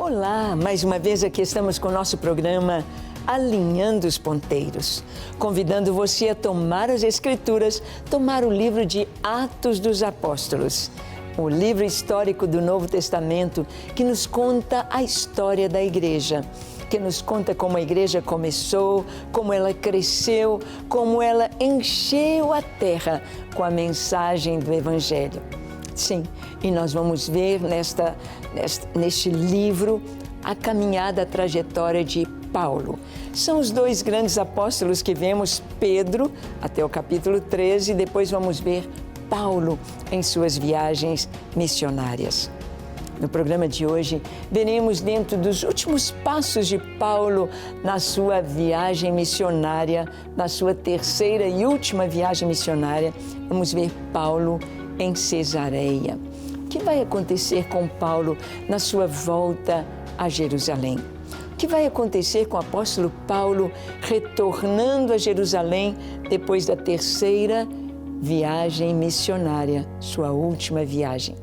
Olá, mais uma vez aqui estamos com o nosso programa Alinhando os Ponteiros, convidando você a tomar as Escrituras, tomar o livro de Atos dos Apóstolos, o livro histórico do Novo Testamento que nos conta a história da igreja, que nos conta como a igreja começou, como ela cresceu, como ela encheu a terra com a mensagem do Evangelho. Sim, e nós vamos ver neste livro a caminhada, a trajetória de Paulo. São os dois grandes apóstolos que vemos, Pedro, até o capítulo 13, e depois vamos ver Paulo em suas viagens missionárias. No programa de hoje, veremos dentro dos últimos passos de Paulo na sua viagem missionária, na sua terceira e última viagem missionária, vamos ver Paulo em Cesareia. O que vai acontecer com Paulo na sua volta a Jerusalém? O que vai acontecer com o apóstolo Paulo retornando a Jerusalém depois da terceira viagem missionária, sua última viagem?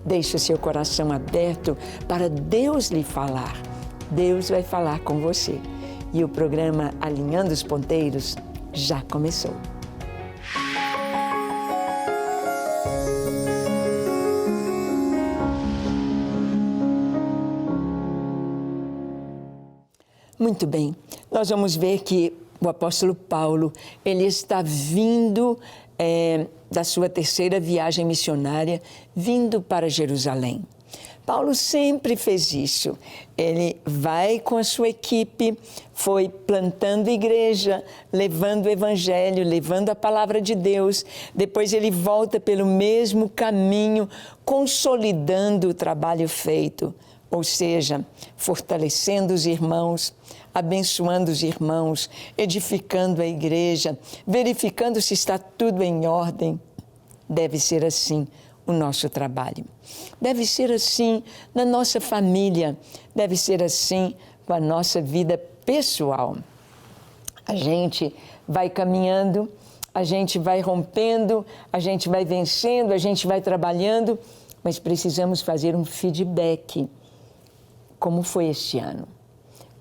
Deixe o seu coração aberto para Deus lhe falar. Deus vai falar com você. E o programa Alinhando os Ponteiros já começou. Muito bem, nós vamos ver que o apóstolo Paulo, ele está vindo da sua terceira viagem missionária, vindo para Jerusalém. Paulo sempre fez isso. Ele vai com a sua equipe, foi plantando igreja, levando o evangelho, levando a palavra de Deus. Depois ele volta pelo mesmo caminho, consolidando o trabalho feito. Ou seja, fortalecendo os irmãos, abençoando os irmãos, edificando a igreja, verificando se está tudo em ordem. Deve ser assim o nosso trabalho. Deve ser assim na nossa família, deve ser assim com a nossa vida pessoal. A gente vai caminhando, a gente vai rompendo, a gente vai vencendo, a gente vai trabalhando, mas precisamos fazer um feedback. Como foi este ano?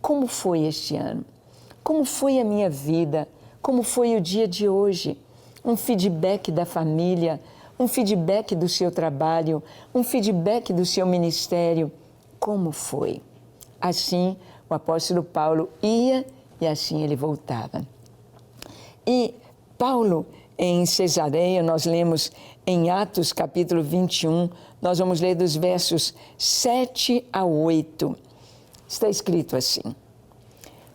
Como foi este ano? Como foi a minha vida? Como foi o dia de hoje? Um feedback da família, um feedback do seu trabalho, um feedback do seu ministério. Como foi? Assim, o apóstolo Paulo ia e assim ele voltava. E Paulo, em Cesareia, nós lemos em Atos capítulo 21, nós vamos ler dos versos 7 a 8. Está escrito assim: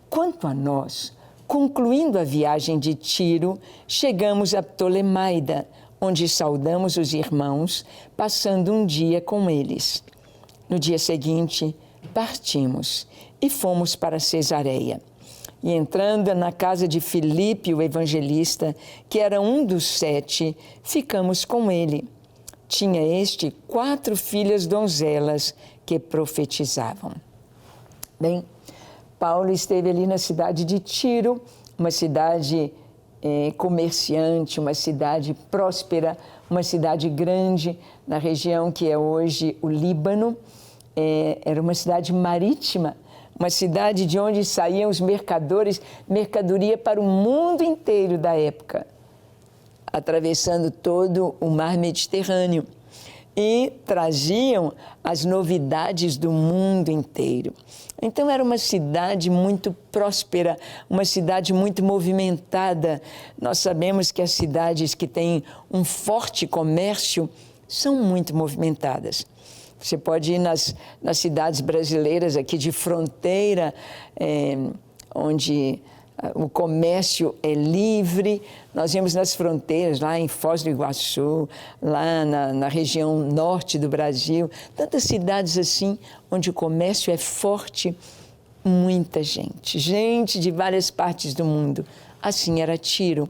quanto a nós, concluindo a viagem de Tiro, chegamos a Ptolemaida, onde saudamos os irmãos, passando um dia com eles. No dia seguinte, partimos e fomos para Cesareia. E entrando na casa de Filipe, o evangelista, que era um dos 7, ficamos com ele. Tinha este 4 filhas donzelas que profetizavam. Bem, Paulo esteve ali na cidade de Tiro, uma cidade comerciante, uma cidade próspera, uma cidade grande na região que é hoje o Líbano. Era uma cidade marítima, uma cidade de onde saíam os mercadores, mercadoria para o mundo inteiro da época, atravessando todo o mar Mediterrâneo, e traziam as novidades do mundo inteiro. Então era uma cidade muito próspera, uma cidade muito movimentada. Nós sabemos que as cidades que têm um forte comércio são muito movimentadas. Você pode ir nas cidades brasileiras aqui de fronteira, onde o comércio é livre. Nós vemos nas fronteiras, lá em Foz do Iguaçu, lá na região norte do Brasil, tantas cidades assim, onde o comércio é forte, muita gente de várias partes do mundo. Assim era Tiro.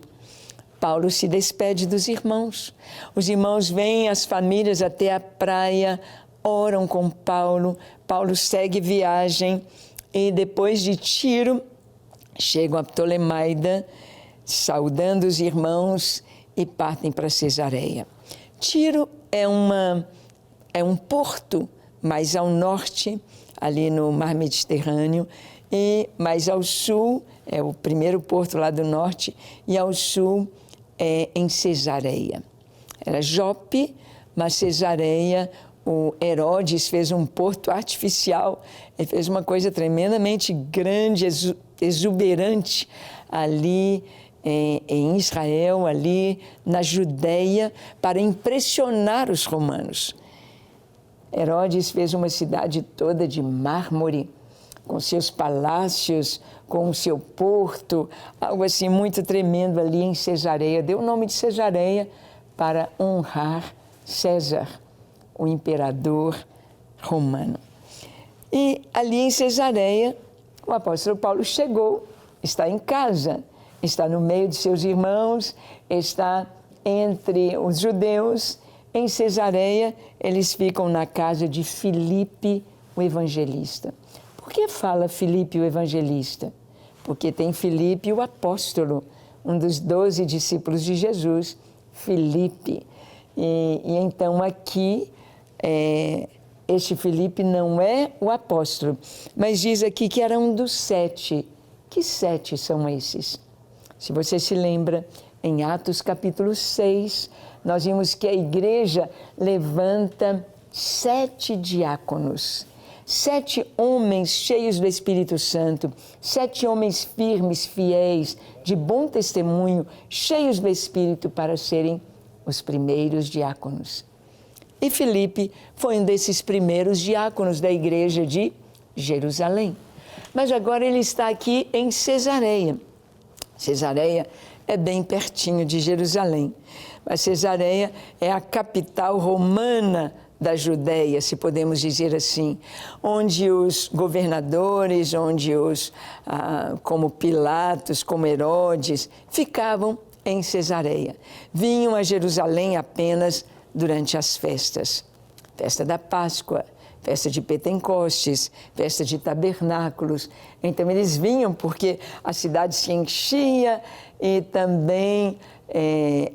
Paulo se despede dos irmãos. Os irmãos vêm, as famílias até a praia, oram com Paulo. Paulo segue viagem e depois de Tiro, chegam a Ptolemaida, saudando os irmãos e partem para Cesareia. Tiro é um porto mais ao norte, ali no Mar Mediterrâneo, mas ao sul, é o primeiro porto lá do norte, e ao sul é em Cesareia. Era Jope, mas Cesareia, o Herodes fez um porto artificial, ele fez uma coisa tremendamente grande, exuberante ali em Israel, ali na Judéia, para impressionar os romanos. Herodes fez uma cidade toda de mármore, com seus palácios, com o seu porto, algo assim muito tremendo ali em Cesareia. Deu o nome de Cesareia para honrar César, o imperador romano. E ali em Cesareia, o apóstolo Paulo chegou, está em casa, está no meio de seus irmãos, está entre os judeus. Em Cesareia, eles ficam na casa de Filipe, o evangelista. Por que fala Filipe, o evangelista? Porque tem Filipe, o apóstolo, um dos 12 discípulos de Jesus, Filipe. E então aqui, este Filipe não é o apóstolo, mas diz aqui que era um dos 7. Que 7 são esses? Se você se lembra, em Atos capítulo 6, nós vimos que a igreja levanta 7 diáconos, 7 homens cheios do Espírito Santo, 7 homens firmes, fiéis, de bom testemunho, cheios do Espírito para serem os primeiros diáconos. E Filipe foi um desses primeiros diáconos da igreja de Jerusalém. Mas agora ele está aqui em Cesareia. Cesareia é bem pertinho de Jerusalém, mas Cesareia é a capital romana da Judéia, se podemos dizer assim, onde os governadores, como Pilatos, como Herodes, ficavam em Cesareia. Vinham a Jerusalém apenas durante as festas. Festa da Páscoa, festa de Pentecostes, festa de Tabernáculos. Então eles vinham porque a cidade se enchia e também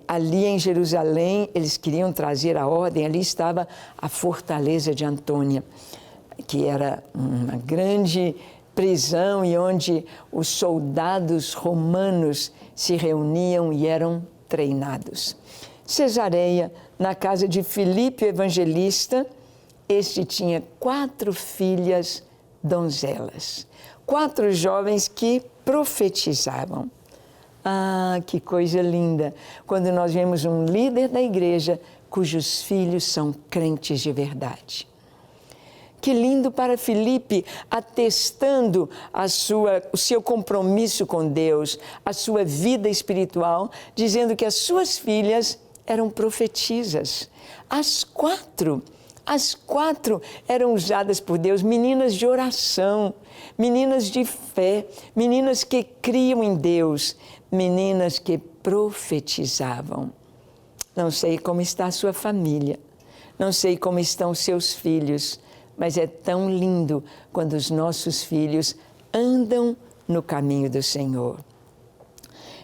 ali em Jerusalém eles queriam trazer a ordem. Ali estava a fortaleza de Antônia, que era uma grande prisão e onde os soldados romanos se reuniam e eram treinados. Cesareia, na casa de Filipe o evangelista, este tinha 4 filhas donzelas, 4 jovens que profetizavam. Ah, que coisa linda! Quando nós vemos um líder da igreja cujos filhos são crentes de verdade. Que lindo para Filipe, atestando o seu compromisso com Deus, a sua vida espiritual, dizendo que as suas filhas eram profetisas. As 4 eram usadas por Deus, meninas de oração, meninas de fé, meninas que criam em Deus, meninas que profetizavam. Não sei como está a sua família, não sei como estão seus filhos, mas é tão lindo quando os nossos filhos andam no caminho do Senhor.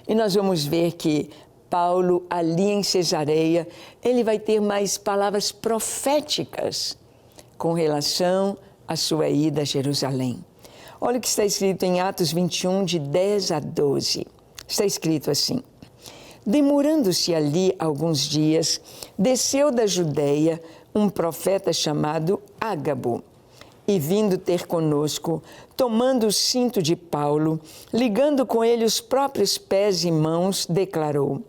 E nós vamos ver que Paulo, ali em Cesareia, ele vai ter mais palavras proféticas com relação à sua ida a Jerusalém. Olha o que está escrito em Atos 21, de 10 a 12. Está escrito assim: demorando-se ali alguns dias, desceu da Judéia um profeta chamado Ágabo, e vindo ter conosco, tomando o cinto de Paulo, ligando com ele os próprios pés e mãos, declarou: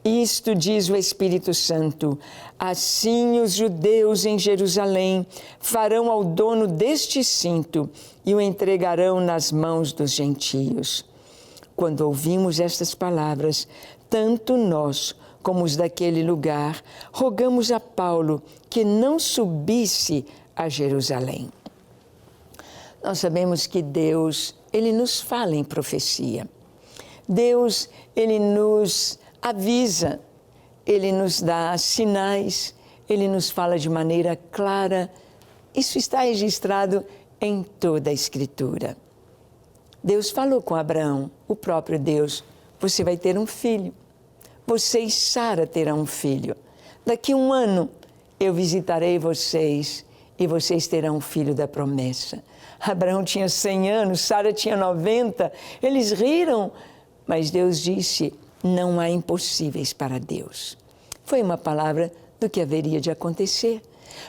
isto diz o Espírito Santo, assim os judeus em Jerusalém farão ao dono deste cinto e o entregarão nas mãos dos gentios. Quando ouvimos estas palavras, tanto nós como os daquele lugar, rogamos a Paulo que não subisse a Jerusalém. Nós sabemos que Deus, Ele nos fala em profecia. Deus, Ele nos avisa, Ele nos dá sinais, Ele nos fala de maneira clara. Isso está registrado em toda a Escritura. Deus falou com Abraão, o próprio Deus: você vai ter um filho. Você e Sara terão um filho. Daqui a 1 ano eu visitarei vocês e vocês terão um filho da promessa. Abraão tinha 100 anos, Sara tinha 90. Eles riram, mas Deus disse, não há impossíveis para Deus. Foi uma palavra do que haveria de acontecer.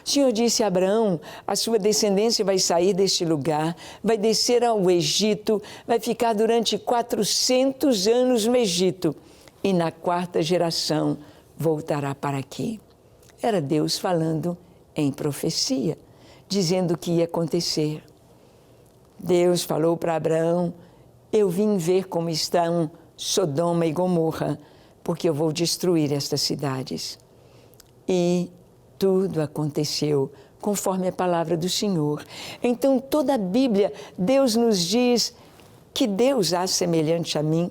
O Senhor disse a Abraão, a sua descendência vai sair deste lugar, vai descer ao Egito, vai ficar durante 400 anos no Egito e na 4ª geração voltará para aqui. Era Deus falando em profecia, dizendo o que ia acontecer. Deus falou para Abraão, eu vim ver como estão Sodoma e Gomorra, porque eu vou destruir estas cidades. E tudo aconteceu conforme a palavra do Senhor. Então, toda a Bíblia, Deus nos diz que Deus há semelhante a mim,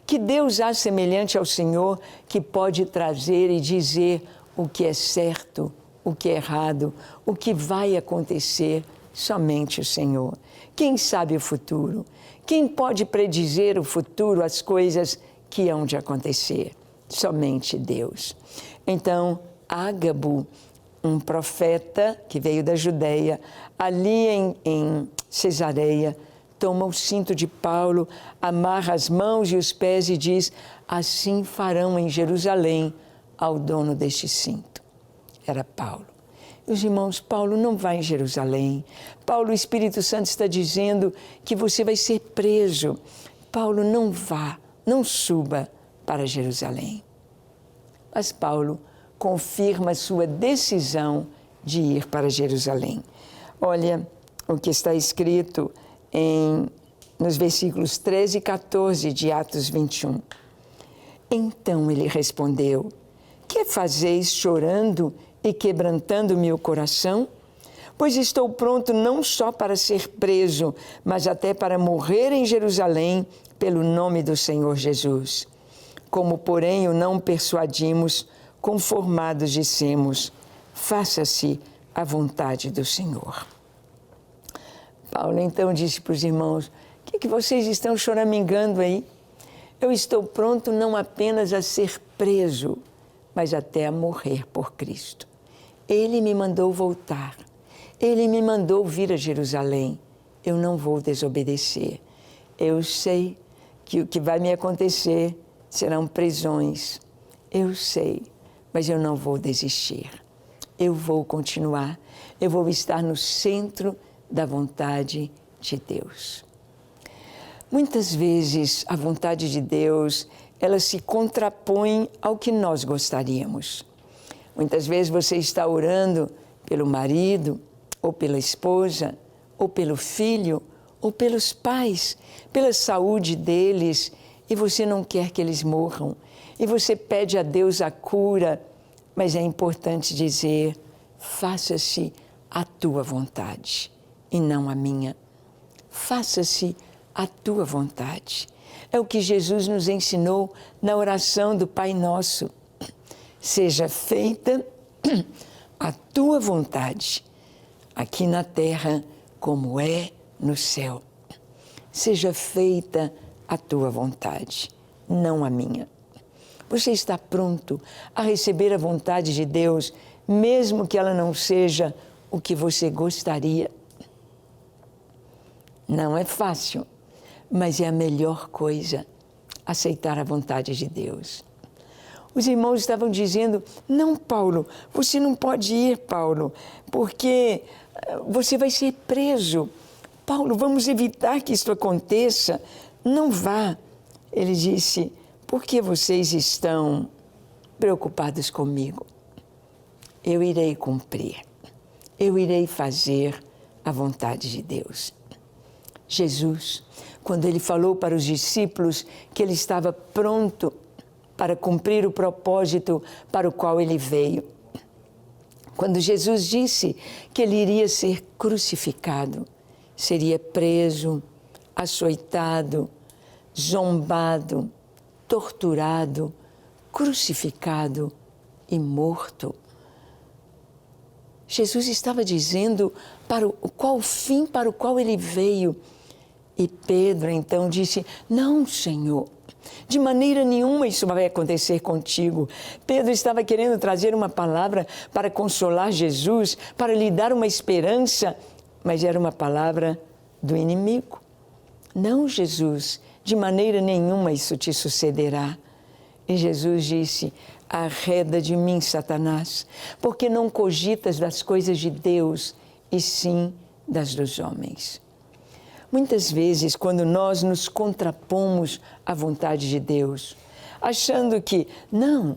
que Deus há semelhante ao Senhor, que pode trazer e dizer o que é certo, o que é errado, o que vai acontecer, somente o Senhor. Quem sabe o futuro? Quem pode predizer o futuro, as coisas que hão de acontecer? Somente Deus. Então, Ágabo, um profeta que veio da Judéia, ali em Cesareia, toma o cinto de Paulo, amarra as mãos e os pés e diz, assim farão em Jerusalém ao dono deste cinto. Era Paulo. Os irmãos, Paulo não vai em Jerusalém. Paulo, o Espírito Santo está dizendo que você vai ser preso. Paulo, não vá, não suba para Jerusalém. Mas Paulo confirma sua decisão de ir para Jerusalém. Olha o que está escrito nos versículos 13 e 14 de Atos 21. Então ele respondeu, que fazeis chorando e quebrantando meu coração? Pois estou pronto não só para ser preso, mas até para morrer em Jerusalém pelo nome do Senhor Jesus. Como, porém, o não persuadimos, conformados dissemos, faça-se a vontade do Senhor. Paulo então disse para os irmãos, o que vocês estão choramingando aí? Eu estou pronto não apenas a ser preso, mas até a morrer por Cristo. Ele me mandou voltar, Ele me mandou vir a Jerusalém. Eu não vou desobedecer. Eu sei que o que vai me acontecer serão prisões. Eu sei, mas eu não vou desistir. Eu vou continuar, eu vou estar no centro da vontade de Deus. Muitas vezes a vontade de Deus, ela se contrapõe ao que nós gostaríamos. Muitas vezes você está orando pelo marido, ou pela esposa, ou pelo filho, ou pelos pais, pela saúde deles, e você não quer que eles morram. E você pede a Deus a cura, mas é importante dizer, faça-se a tua vontade e não a minha. Faça-se a tua vontade. É o que Jesus nos ensinou na oração do Pai Nosso. Seja feita a tua vontade, aqui na terra como é no céu. Seja feita a tua vontade, não a minha. Você está pronto a receber a vontade de Deus, mesmo que ela não seja o que você gostaria? Não é fácil, mas é a melhor coisa, aceitar a vontade de Deus. Os irmãos estavam dizendo, não, Paulo, você não pode ir, Paulo, porque você vai ser preso. Paulo, vamos evitar que isso aconteça. Não vá. Ele disse, por que vocês estão preocupados comigo? Eu irei cumprir. Eu irei fazer a vontade de Deus. Jesus, quando ele falou para os discípulos que ele estava pronto para cumprir o propósito para o qual ele veio. Quando Jesus disse que ele iria ser crucificado, seria preso, açoitado, zombado, torturado, crucificado e morto. Jesus estava dizendo qual o fim para o qual ele veio. E Pedro então disse, não, Senhor, De maneira nenhuma isso vai acontecer contigo. Pedro estava querendo trazer uma palavra para consolar Jesus, para lhe dar uma esperança, mas era uma palavra do inimigo. Não, Jesus, de maneira nenhuma isso te sucederá. E Jesus disse: arreda de mim, Satanás, porque não cogitas das coisas de Deus, e sim das dos homens. Muitas vezes, quando nós nos contrapomos à vontade de Deus, achando que, não,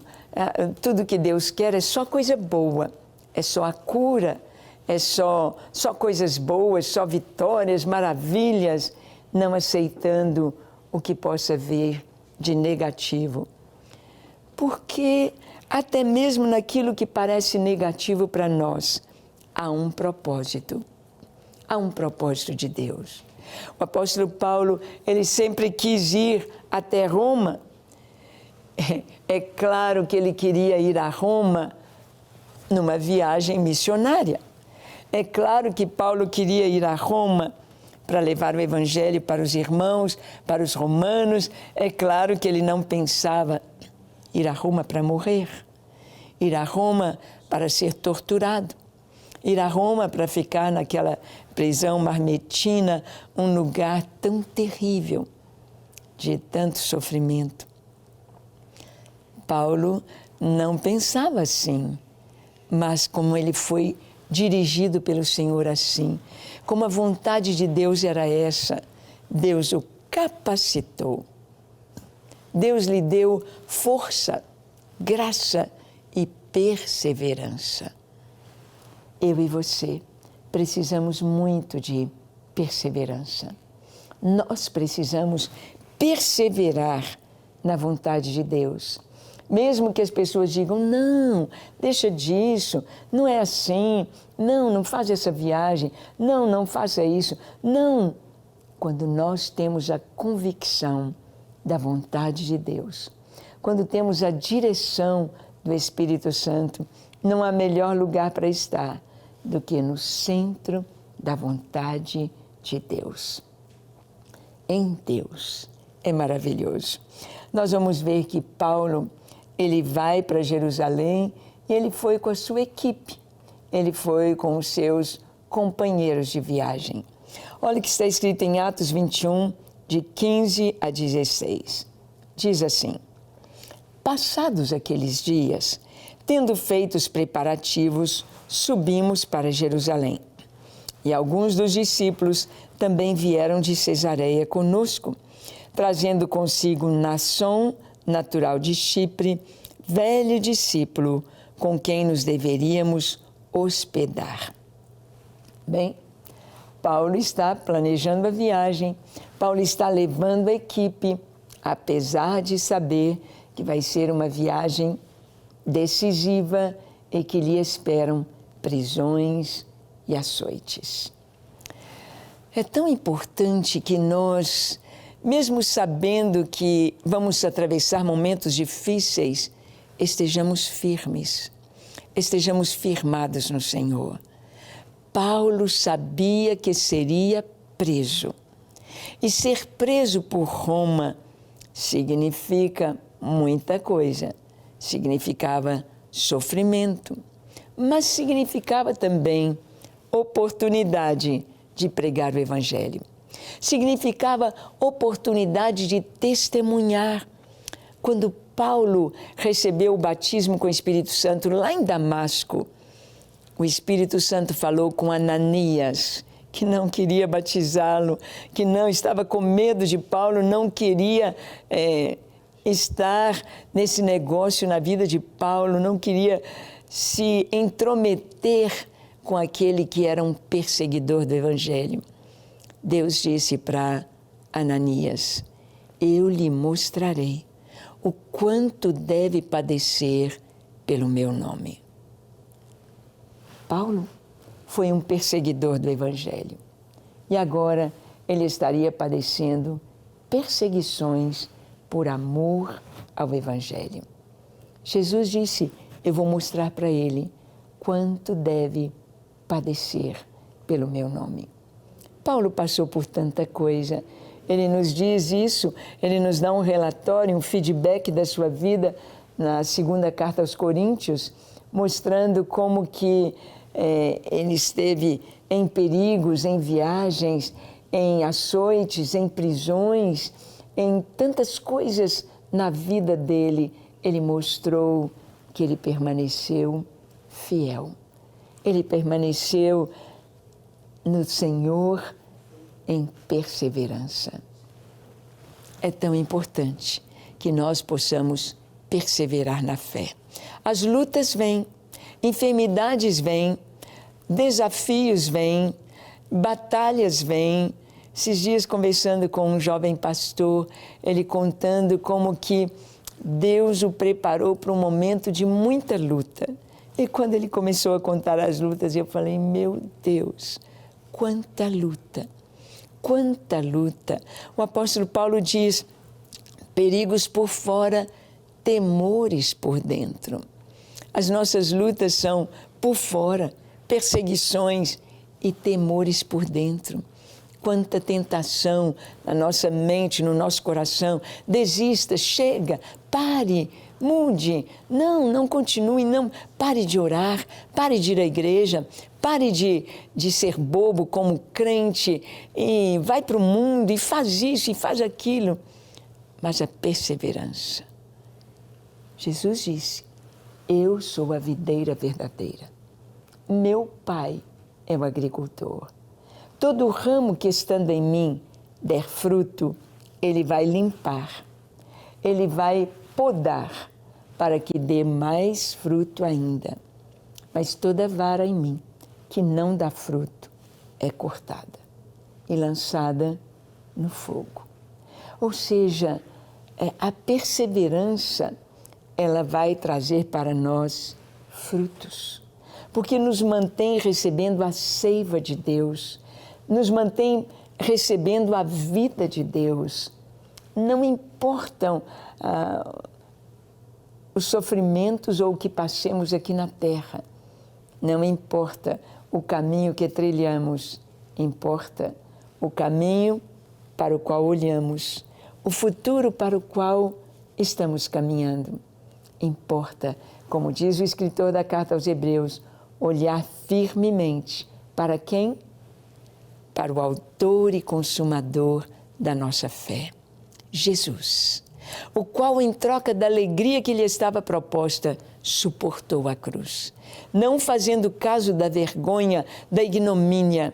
tudo que Deus quer é só coisa boa, é só a cura, é só coisas boas, só vitórias, maravilhas, não aceitando o que possa vir de negativo. Porque até mesmo naquilo que parece negativo para nós, há um propósito. Há um propósito de Deus. O apóstolo Paulo, ele sempre quis ir até Roma. É claro que ele queria ir a Roma numa viagem missionária. É claro que Paulo queria ir a Roma para levar o evangelho para os irmãos, para os romanos. É claro que ele não pensava ir a Roma para morrer, ir a Roma para ser torturado, ir a Roma para ficar naquela prisão marmetina, um lugar tão terrível, de tanto sofrimento. Paulo não pensava assim, mas como ele foi dirigido pelo Senhor assim, como a vontade de Deus era essa, Deus o capacitou. Deus lhe deu força, graça e perseverança. Eu e você precisamos muito de perseverança. Nós precisamos perseverar na vontade de Deus. Mesmo que as pessoas digam, não, deixa disso, não é assim, não faz essa viagem, não faça isso. Não, quando nós temos a convicção da vontade de Deus, quando temos a direção do Espírito Santo, não há melhor lugar para estar do que no centro da vontade de Deus. Em Deus é maravilhoso. Nós vamos ver que Paulo, ele vai para Jerusalém e ele foi com a sua equipe, ele foi com os seus companheiros de viagem. Olha o que está escrito em Atos 21, de 15 a 16. Diz assim: passados aqueles dias, tendo feito os preparativos, subimos para Jerusalém. E alguns dos discípulos também vieram de Cesareia conosco, trazendo consigo Naasson, natural de Chipre, velho discípulo, com quem nos deveríamos hospedar. Bem, Paulo está planejando a viagem, Paulo está levando a equipe, apesar de saber que vai ser uma viagem decisiva e que lhe esperam prisões e açoites. É tão importante que nós, mesmo sabendo que vamos atravessar momentos difíceis, estejamos firmes, estejamos firmados no Senhor. Paulo sabia que seria preso. E ser preso por Roma significa muita coisa. Significava sofrimento, mas significava também oportunidade de pregar o Evangelho. Significava oportunidade de testemunhar. Quando Paulo recebeu o batismo com o Espírito Santo lá em Damasco, o Espírito Santo falou com Ananias, que não queria batizá-lo, que não estava com medo de Paulo, não queria estar nesse negócio na vida de Paulo, não queria se intrometer com aquele que era um perseguidor do Evangelho. Deus disse para Ananias: eu lhe mostrarei o quanto deve padecer pelo meu nome. Paulo foi um perseguidor do Evangelho e agora ele estaria padecendo perseguições por amor ao Evangelho. Jesus disse: eu vou mostrar para ele quanto deve padecer pelo meu nome. Paulo passou por tanta coisa ele nos diz isso, ele nos dá um relatório, um feedback da sua vida na segunda carta aos Coríntios, mostrando como que ele esteve em perigos, em viagens, em açoites, em prisões, em tantas coisas na vida dele. Ele mostrou que ele permaneceu fiel. Ele permaneceu no Senhor em perseverança. É tão importante que nós possamos perseverar na fé. As lutas vêm, enfermidades vêm, desafios vêm, batalhas vêm. Esses dias, conversando com um jovem pastor, ele contando como que Deus o preparou para um momento de muita luta. E quando ele começou a contar as lutas, eu falei, meu Deus, quanta luta, quanta luta. O apóstolo Paulo diz, perigos por fora, temores por dentro. As nossas lutas são por fora, perseguições e temores por dentro. Quanta tentação na nossa mente, no nosso coração. Desista, chega, pare, mude. Não continue, não. Pare de orar, pare de ir à igreja, pare de ser bobo como crente e vai para o mundo e faz isso e faz aquilo. Mas a perseverança. Jesus disse, eu sou a videira verdadeira. Meu Pai é o agricultor. Todo ramo que estando em mim der fruto, Ele vai limpar, Ele vai podar, para que dê mais fruto ainda. Mas toda vara em mim que não dá fruto é cortada e lançada no fogo. Ou seja, a perseverança, ela vai trazer para nós frutos, porque nos mantém recebendo a seiva de Deus, nos mantém recebendo a vida de Deus. Não importam os sofrimentos ou o que passemos aqui na terra. Não importa o caminho que trilhamos. Importa o caminho para o qual olhamos, o futuro para o qual estamos caminhando. Importa, como diz o escritor da carta aos Hebreus, olhar firmemente para quem? Para o autor e consumador da nossa fé, Jesus, o qual, em troca da alegria que lhe estava proposta, suportou a cruz, não fazendo caso da vergonha, da ignomínia,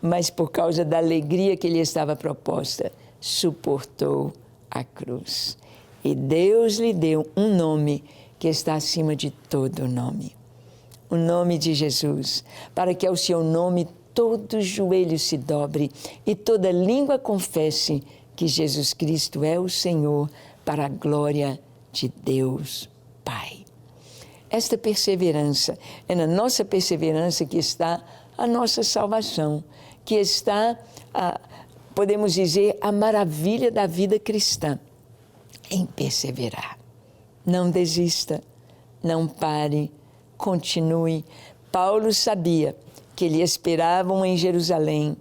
mas por causa da alegria que lhe estava proposta, suportou a cruz. E Deus lhe deu um nome que está acima de todo nome, o nome de Jesus, para que ao seu nome todo joelho se dobre e toda língua confesse que Jesus Cristo é o Senhor, para a glória de Deus Pai. Esta perseverança, é na nossa perseverança que está a nossa salvação, que está, podemos dizer, a maravilha da vida cristã, em perseverar. Não desista, não pare, continue. Paulo sabia que lhe esperavam em Jerusalém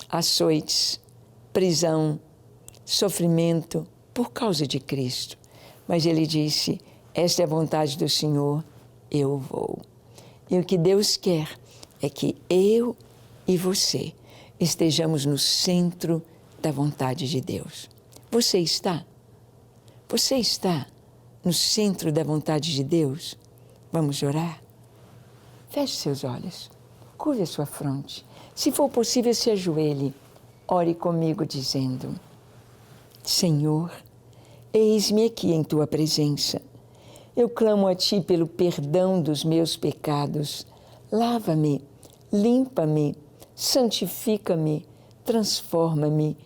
açoites, prisão, sofrimento por causa de Cristo. Mas ele disse, esta é a vontade do Senhor, eu vou. E o que Deus quer é que eu e você estejamos no centro da vontade de Deus. Você está? Você está no centro da vontade de Deus? Vamos orar? Feche seus olhos. Curve a sua fronte. Se for possível, se ajoelhe. Ore comigo dizendo, Senhor, eis-me aqui em Tua presença. Eu clamo a Ti pelo perdão dos meus pecados. Lava-me, limpa-me, santifica-me, transforma-me.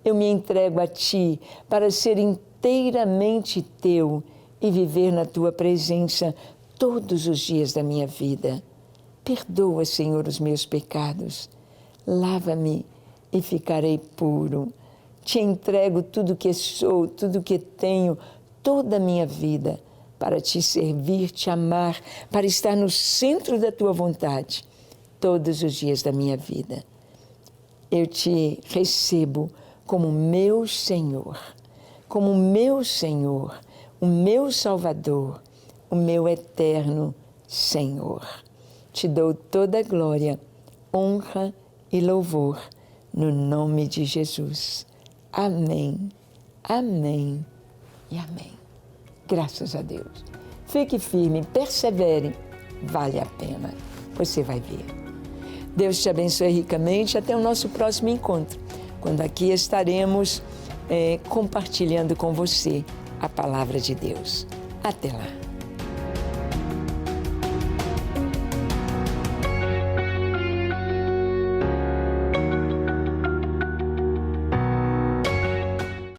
Eu me entrego a Ti para ser inteiramente Teu e viver na Tua presença todos os dias da minha vida. Perdoa, Senhor, os meus pecados. Lava-me e ficarei puro. Te entrego tudo que sou, tudo que tenho, toda a minha vida, para Te servir, Te amar, para estar no centro da Tua vontade, todos os dias da minha vida. Eu Te recebo como meu Senhor, como meu Senhor, o meu Salvador, o meu eterno Senhor. Te dou toda a glória, honra e louvor no nome de Jesus. Amém, amém e amém. Graças a Deus. Fique firme, persevere, vale a pena. Você vai ver. Deus te abençoe ricamente. Até o nosso próximo encontro, quando aqui estaremos compartilhando com você a palavra de Deus. Até lá.